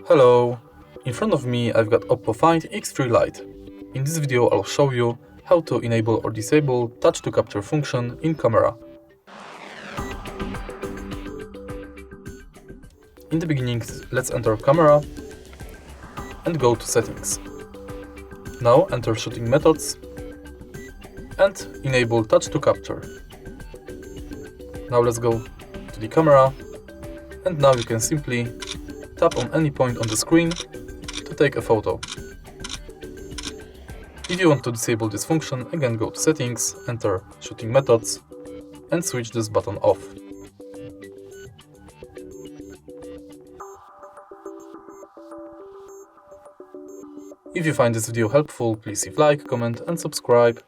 Hello! In front of me I've got Oppo Find X3 Lite. In this video I'll show you how to enable or disable touch to capture function in camera. In the beginning, let's enter camera and go to settings. Now enter shooting methods and enable touch to capture. Now let's go to the camera, and now you can simply tap on any point on the screen to take a photo. If you want to disable this function, again go to settings, enter shooting methods and switch this button off. If you find this video helpful, please leave like, comment and subscribe.